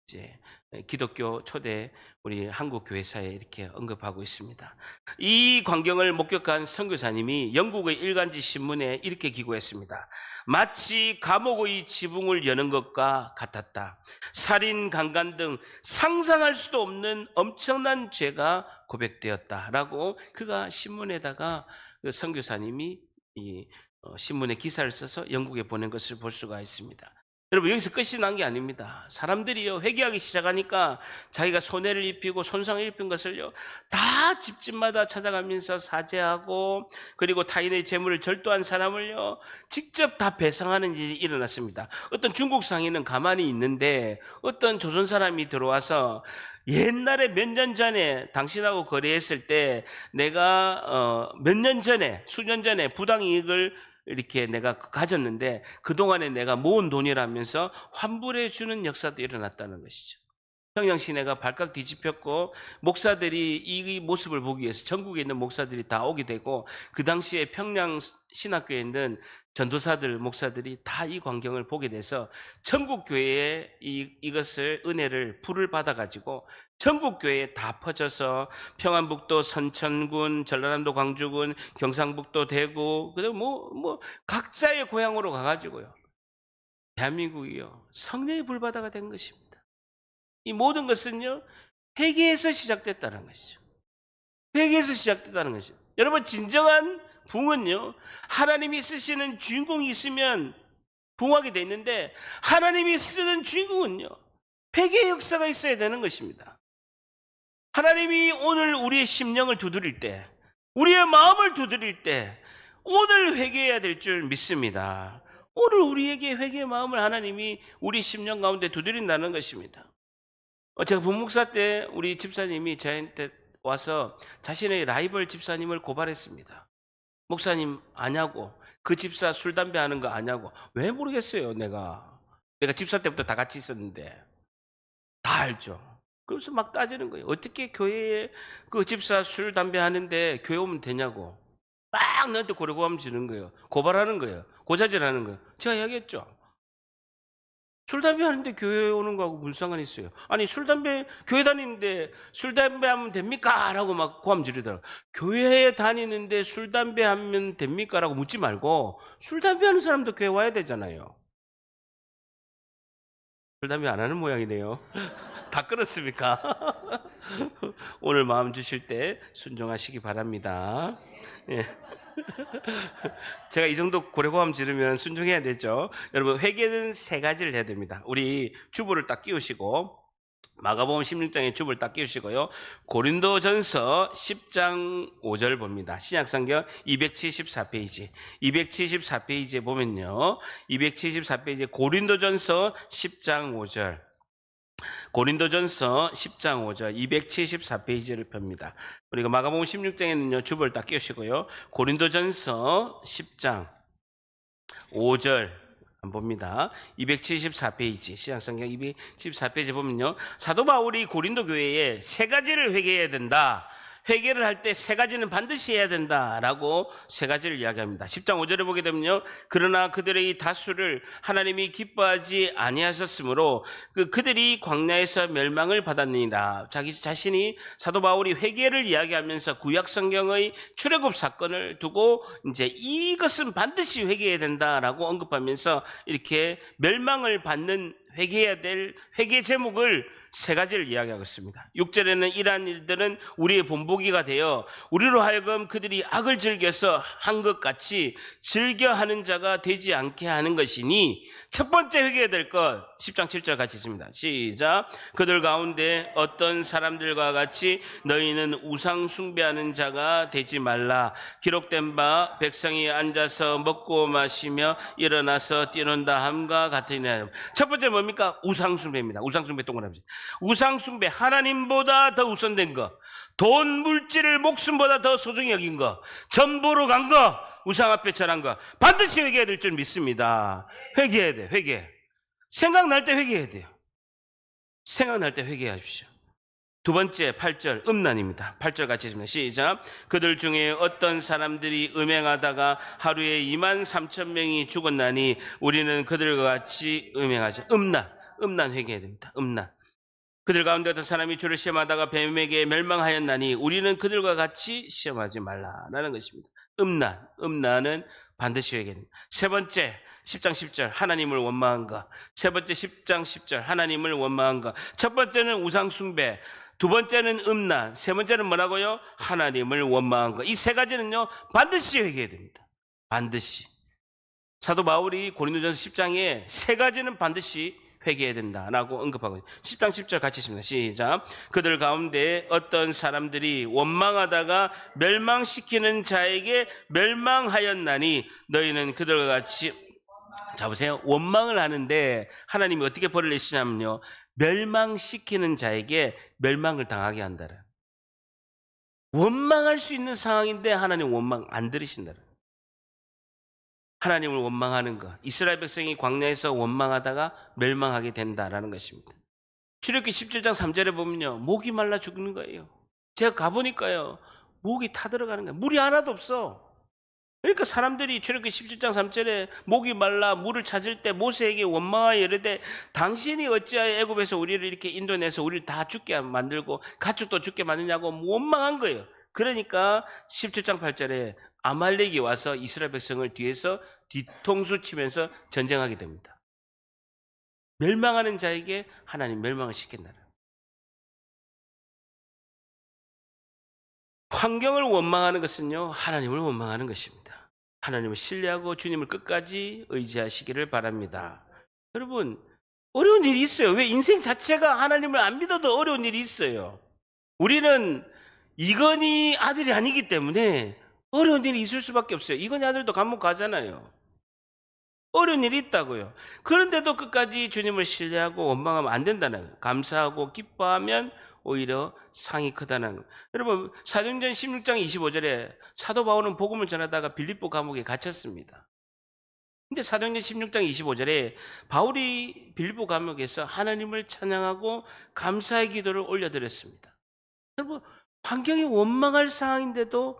이제 기독교 초대 우리 한국 교회사에 이렇게 언급하고 있습니다. 이 광경을 목격한 선교사님이 영국의 일간지 신문에 이렇게 기고했습니다. 마치 감옥의 지붕을 여는 것과 같았다. 살인, 강간 등 상상할 수도 없는 엄청난 죄가 고백되었다라고 그가 신문에다가 그 선교사님이 이 신문에 기사를 써서 영국에 보낸 것을 볼 수가 있습니다. 여러분, 여기서 끝이 난 게 아닙니다. 사람들이요, 회개하기 시작하니까 자기가 손해를 입히고 손상을 입힌 것을요 다 집집마다 찾아가면서 사죄하고, 그리고 타인의 재물을 절도한 사람을요 직접 다 배상하는 일이 일어났습니다. 어떤 중국 상인은 가만히 있는데 어떤 조선 사람이 들어와서 옛날에 몇 년 전에 당신하고 거래했을 때 내가 몇 년 전에, 수년 전에 부당이익을 이렇게 내가 가졌는데 그동안에 내가 모은 돈이라면서 환불해 주는 역사도 일어났다는 것이죠. 평양시내가 발칵 뒤집혔고 목사들이 이 모습을 보기 위해서 전국에 있는 목사들이 다 오게 되고, 그 당시에 평양 신학교에 있는 전도사들, 목사들이 다 이 광경을 보게 돼서 전국 교회에 이것을 은혜를 불을 받아가지고 전국 교회에 다 퍼져서 평안북도 선천군, 전라남도 광주군, 경상북도 대구, 그리고 뭐 각자의 고향으로 가가지고요 대한민국이요 성령의 불바다가 된 것입니다. 이 모든 것은요 회개에서 시작됐다는 것이죠. 회개에서 시작됐다는 것이죠. 여러분, 진정한 부흥은요 하나님이 쓰시는 주인공이 있으면 부흥하게 돼 있는데, 하나님이 쓰는 주인공은요 회개의 역사가 있어야 되는 것입니다. 하나님이 오늘 우리의 심령을 두드릴 때, 우리의 마음을 두드릴 때 오늘 회개해야 될 줄 믿습니다. 오늘 우리에게 회개의 마음을 하나님이 우리 심령 가운데 두드린다는 것입니다. 제가 부목사 때 우리 집사님이 저한테 와서 자신의 라이벌 집사님을 고발했습니다. 목사님 아냐고, 그 집사 술 담배 하는 거 아냐고. 왜 모르겠어요. 내가 집사 때부터 다 같이 있었는데 다 알죠. 그래서 막 따지는 거예요. 어떻게 교회에 그 집사 술 담배 하는데 교회 오면 되냐고 막 나한테 고려고함 주는 거예요. 고발하는 거예요. 고자질하는 거예요. 제가 이야기했죠. 술 담배 하는데 교회 오는 거하고 무슨 상관이 있어요? 아니, 술 담배 교회 다니는데 술 담배 하면 됩니까? 라고 막 고함 지르더라고요. 교회에 다니는데 술 담배 하면 됩니까? 라고 묻지 말고 술 담배 하는 사람도 교회 와야 되잖아요. 술 담배 안 하는 모양이네요. 다 끊었습니까? 오늘 마음 주실 때 순종하시기 바랍니다. 예. 제가 이 정도 고래고함 지르면 순종해야 되죠. 여러분, 회개는 세 가지를 해야 됩니다. 우리 주보를 딱 끼우시고, 마가복음 16장에 주보를 딱 끼우시고요, 고린도전서 10장 5절 봅니다. 신약성경 274페이지 274페이지에 보면요, 274페이지에 고린도전서 10장 5절, 고린도전서 10장 5절 274페이지를 펴니다. 우리가 마가복음 16장에는요 주보를 딱 끼우시고요. 고린도전서 10장 5절 한번 봅니다. 274페이지 시장성경 274페이지 보면요, 사도 바울이 고린도 교회에 세 가지를 회개해야 된다, 회개를 할 때 세 가지는 반드시 해야 된다라고 세 가지를 이야기합니다. 10장 5절에 보게 되면요, 그러나 그들의 이 다수를 하나님이 기뻐하지 아니하셨으므로 그들이 광야에서 멸망을 받았느니라. 자기 자신이 사도 바울이 회개를 이야기하면서 구약 성경의 출애굽 사건을 두고 이제 이것은 반드시 회개해야 된다라고 언급하면서 이렇게 멸망을 받는 회개해야 될 회개 제목을 세 가지를 이야기하고 있습니다. 6절에는 이러한 일들은 우리의 본보기가 되어 우리로 하여금 그들이 악을 즐겨서 한 것 같이 즐겨하는 자가 되지 않게 하는 것이니, 첫 번째 회개해야 될 것 10장 7절 같이 있습니다. 시작. 그들 가운데 어떤 사람들과 같이 너희는 우상 숭배하는 자가 되지 말라. 기록된 바 백성이 앉아서 먹고 마시며 일어나서 뛰논다 함과 같으니라. 첫 번째 뭡니까? 우상 숭배입니다. 우상 숭배 동그라미. 우상 숭배, 하나님보다 더 우선된 거, 돈, 물질을 목숨보다 더 소중히 여긴 거, 전보로 간 거, 우상 앞에 절한 거 반드시 회개해야 될 줄 믿습니다. 회개해야 돼. 회개. 생각날 때 회개해야 돼요. 생각날 때 회개하십시오. 두 번째 8절 음란입니다. 8절 같이 읽습니다. 시작. 그들 중에 어떤 사람들이 음행하다가 하루에 23,000명이 죽었나니 우리는 그들과 같이 음행하자. 음란 회개해야 됩니다. 음란. 그들 가운데 어떤 사람이 주를 시험하다가 뱀에게 멸망하였나니 우리는 그들과 같이 시험하지 말라라는 것입니다. 음란은 반드시 회개됩니다. 세 번째 10장 10절 하나님을 원망한 것. 세 번째 10장 10절 하나님을 원망한 것. 첫 번째는 우상 숭배, 두 번째는 음란, 세 번째는 뭐라고요? 하나님을 원망한 것. 이 세 가지는요 반드시 회개해야 됩니다. 반드시. 사도 바울이 고린도전서 10장에 세 가지는 반드시 회개해야 된다라고 언급하고 있습니다. 10장 10절 같이 있습니다. 시작. 그들 가운데 어떤 사람들이 원망하다가 멸망시키는 자에게 멸망하였나니 너희는 그들과 같이, 자 보세요. 원망을 하는데 하나님이 어떻게 벌을 내시냐면요, 멸망시키는 자에게 멸망을 당하게 한다라. 원망할 수 있는 상황인데 하나님 원망 안 들으신다라. 하나님을 원망하는 것, 이스라엘 백성이 광야에서 원망하다가 멸망하게 된다라는 것입니다. 출애굽기 17장 3절에 보면요, 목이 말라 죽는 거예요. 제가 가보니까요, 목이 타들어가는 거예요. 물이 하나도 없어. 그러니까 사람들이 출애굽기 17장 3절에 목이 말라 물을 찾을 때 모세에게 원망하여 이르되 당신이 어찌하여 애굽에서 우리를 이렇게 인도내서 우리를 다 죽게 만들고 가축도 죽게 만드냐고 원망한 거예요. 그러니까 17장 8절에 아말렉이 와서 이스라엘 백성을 뒤에서 뒤통수 치면서 전쟁하게 됩니다. 멸망하는 자에게 하나님 멸망을 시킨다는. 환경을 원망하는 것은요, 하나님을 원망하는 것입니다. 하나님을 신뢰하고 주님을 끝까지 의지하시기를 바랍니다. 여러분, 어려운 일이 있어요. 왜? 인생 자체가 하나님을 안 믿어도 어려운 일이 있어요. 우리는 이건희 아들이 아니기 때문에 어려운 일이 있을 수밖에 없어요. 이건희 아들도 감옥 가잖아요. 어려운 일이 있다고요. 그런데도 끝까지 주님을 신뢰하고 원망하면 안 된다는 거예요. 감사하고 기뻐하면 오히려 상이 크다는 거예요. 여러분, 사도행전 16장 25절에 사도 바울은 복음을 전하다가 빌립보 감옥에 갇혔습니다. 근데 사도행전 16장 25절에 바울이 빌립보 감옥에서 하나님을 찬양하고 감사의 기도를 올려드렸습니다. 여러분, 환경이 원망할 상황인데도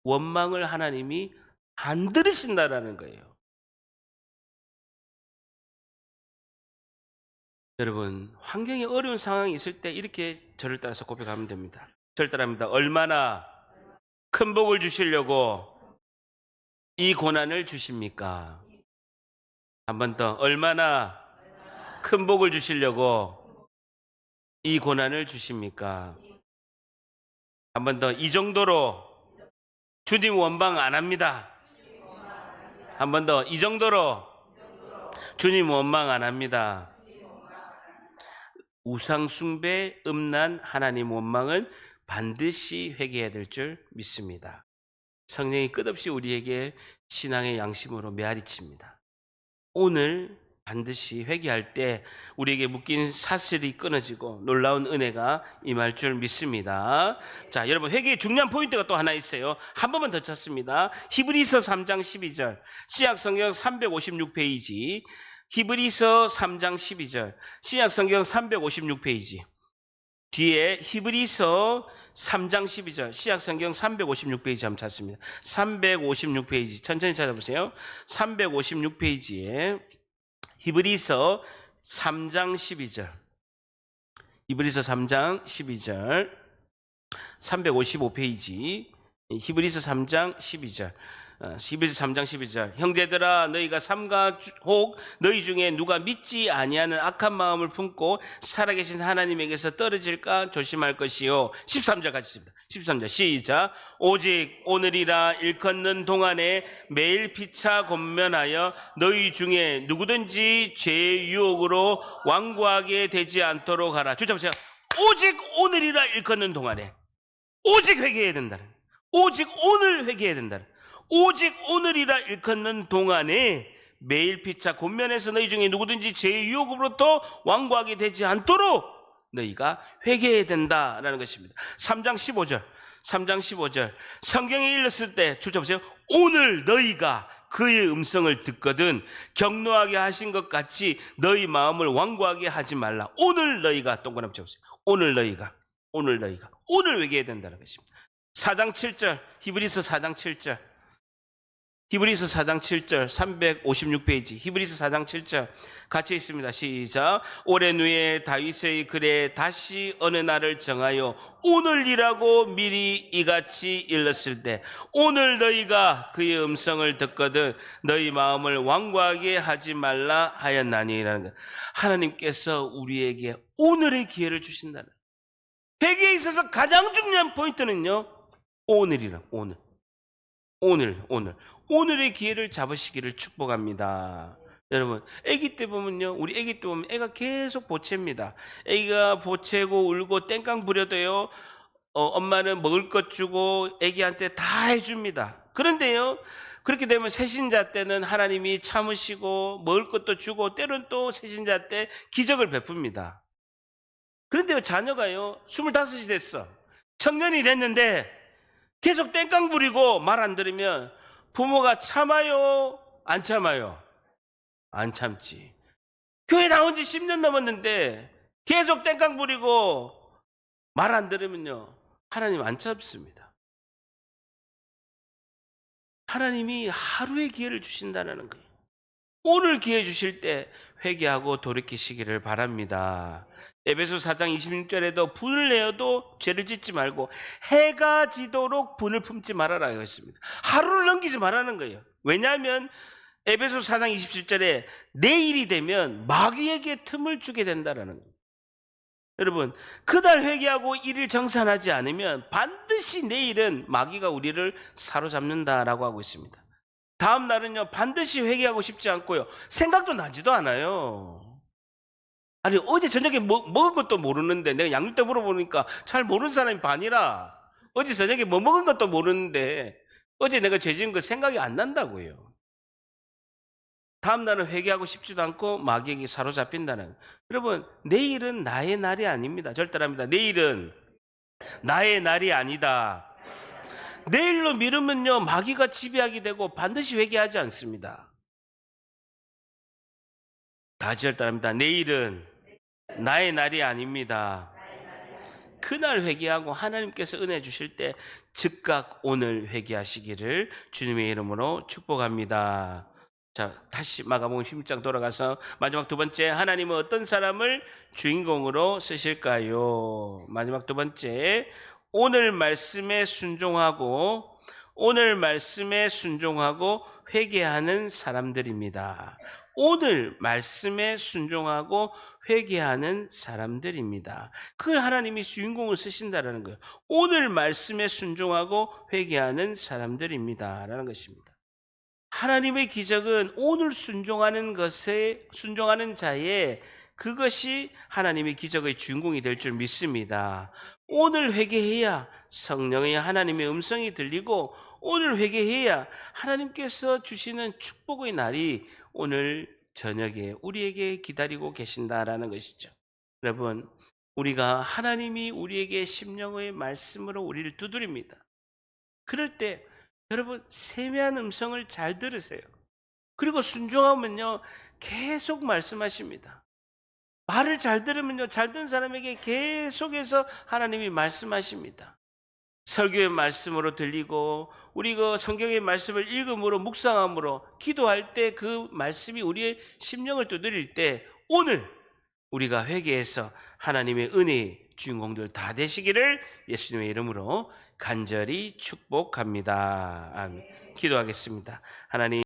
원망을 하나님이 안 들으신다라는 거예요. 여러분, 환경이 어려운 상황이 있을 때 이렇게 저를 따라서 고백하면 됩니다. 저를 따라합니다. 얼마나 큰 복을 주시려고 이 고난을 주십니까? 한 번 더. 얼마나 큰 복을 주시려고 이 고난을 주십니까? 한 번 더. 이 정도로 주님 원망 안 합니다. 한 번 더. 이 정도로 주님 원망 안 합니다. 우상 숭배, 음란, 하나님 원망은 반드시 회개해야 될 줄 믿습니다. 성령이 끝없이 우리에게 신앙의 양심으로 메아리칩니다. 오늘 반드시 회개할 때 우리에게 묶인 사슬이 끊어지고 놀라운 은혜가 임할 줄 믿습니다. 자, 여러분 회개의 중요한 포인트가 또 하나 있어요. 한 번만 더 찾습니다. 히브리서 3장 12절, 신약성경 356페이지, 히브리서 3장 12절, 신약성경 356페이지, 뒤에 히브리서 3장 12절, 신약성경 356페이지 한번 찾습니다. 356페이지 천천히 찾아보세요. 356페이지에 히브리서 3장 12절, 히브리서 3장 12절, 355페이지, 히브리서 3장 12절, 히브리서 3장 12절. 형제들아, 너희가 삼가 혹 너희 중에 누가 믿지 아니하는 악한 마음을 품고 살아계신 하나님에게서 떨어질까 조심할 것이요. 13절 같이 씁니다. 13절 시작. 오직 오늘이라 일컫는 동안에 매일 피차 권면하여 너희 중에 누구든지 죄의 유혹으로 완고하게 되지 않도록 하라. 주잡으세요. 오직 오늘이라 일컫는 동안에, 오직 회개해야 된다는, 오직 오늘 회개해야 된다는, 오직 오늘이라 일컫는 동안에 매일 피차 권면해서 너희 중에 누구든지 죄의 유혹으로부터 완고하게 되지 않도록 너희가 회개해야 된다라는 것입니다. 3장 15절, 3장 15절. 성경에 읽었을 때 주저보세요. 오늘 너희가 그의 음성을 듣거든 격노하게 하신 것 같이 너희 마음을 완고하게 하지 말라. 오늘 너희가 동그라미 쳐보세요. 오늘 너희가 오늘 회개해야 된다는 것입니다. 4장 7절, 히브리서 4장 7절, 히브리서 4장 7절, 356페이지, 히브리서 4장 7절 같이 있습니다. 시작. 오랜 후에 다윗의 글에 다시 어느 날을 정하여 오늘이라고 미리 이같이 일렀을 때 오늘 너희가 그의 음성을 듣거든 너희 마음을 완고하게 하지 말라 하였나니라는 것. 하나님께서 우리에게 오늘의 기회를 주신다는, 회개에 있어서 가장 중요한 포인트는요, 오늘이라. 오늘의 기회를 잡으시기를 축복합니다. 여러분, 아기 때 보면요, 우리 아기 때 보면 애가 계속 보채입니다. 애기가 보채고 울고 땡깡 부려도요, 엄마는 먹을 것 주고 애기한테 다 해줍니다. 그런데요, 그렇게 되면 새신자 때는 하나님이 참으시고 먹을 것도 주고 때로는 또 새신자 때 기적을 베풉니다. 그런데요, 자녀가요 25이 됐어, 청년이 됐는데 계속 땡깡 부리고 말 안 들으면 부모가 참아요? 안 참아요? 안 참지. 교회 나온 지 10년 넘었는데 계속 땡깡 부리고 말 안 들으면요, 하나님 안 참습니다. 하나님이 하루의 기회를 주신다는 거예요. 오늘 기회 주실 때 회개하고 돌이키시기를 바랍니다. 에베소 4장 26절에도 분을 내어도 죄를 짓지 말고 해가 지도록 분을 품지 말아라 했습니다. 하루를 넘기지 말라는 거예요. 왜냐하면 에베소 4장 27절에 내일이 되면 마귀에게 틈을 주게 된다는 거예요. 여러분, 그날 회개하고 일을 정산하지 않으면 반드시 내일은 마귀가 우리를 사로잡는다라고 하고 있습니다. 다음 날은요, 반드시 회개하고 싶지 않고요, 생각도 나지도 않아요. 아니, 어제 저녁에 먹은 것도 모르는데, 내가 양육 때 물어보니까 잘 모르는 사람이 반이라, 어제 저녁에 뭐 먹은 것도 모르는데 어제 내가 죄 지은 거 생각이 안 난다고요. 다음 날은 회개하고 싶지도 않고 마귀에게 사로잡힌다는. 여러분, 내일은 나의 날이 아닙니다. 절대랍니다. 내일은 나의 날이 아니다. 내일로 미루면요, 마귀가 지배하게 되고 반드시 회개하지 않습니다. 다시 절대랍니다. 내일은 나의 날이 아닙니다. 그날 회개하고 하나님께서 은혜 주실 때 즉각 오늘 회개하시기를 주님의 이름으로 축복합니다. 자, 다시 마가복음 16장 돌아가서 마지막 두 번째, 하나님은 어떤 사람을 주인공으로 쓰실까요? 마지막 두 번째, 오늘 말씀에 순종하고 회개하는 사람들입니다. 오늘 말씀에 순종하고 회개하는 사람들입니다. 그걸 하나님이 주인공을 쓰신다라는 거예요. 오늘 말씀에 순종하고 회개하는 사람들입니다 라는 것입니다. 하나님의 기적은 오늘 순종하는 자의 그것이 하나님의 기적의 주인공이 될 줄 믿습니다. 오늘 회개해야 성령의 하나님의 음성이 들리고, 오늘 회개해야 하나님께서 주시는 축복의 날이 오늘 저녁에 우리에게 기다리고 계신다라는 것이죠. 여러분, 우리가 하나님이 우리에게 심령의 말씀으로 우리를 두드립니다. 그럴 때 여러분 세미한 음성을 잘 들으세요. 그리고 순종하면요 계속 말씀하십니다. 말을 잘 들으면요 잘 듣는 사람에게 계속해서 하나님이 말씀하십니다. 설교의 말씀으로 들리고 우리 그 성경의 말씀을 읽음으로 묵상함으로 기도할 때 그 말씀이 우리의 심령을 두드릴 때 오늘 우리가 회개해서 하나님의 은혜의 주인공들 다 되시기를 예수님의 이름으로 간절히 축복합니다. 아멘. 기도하겠습니다. 하나님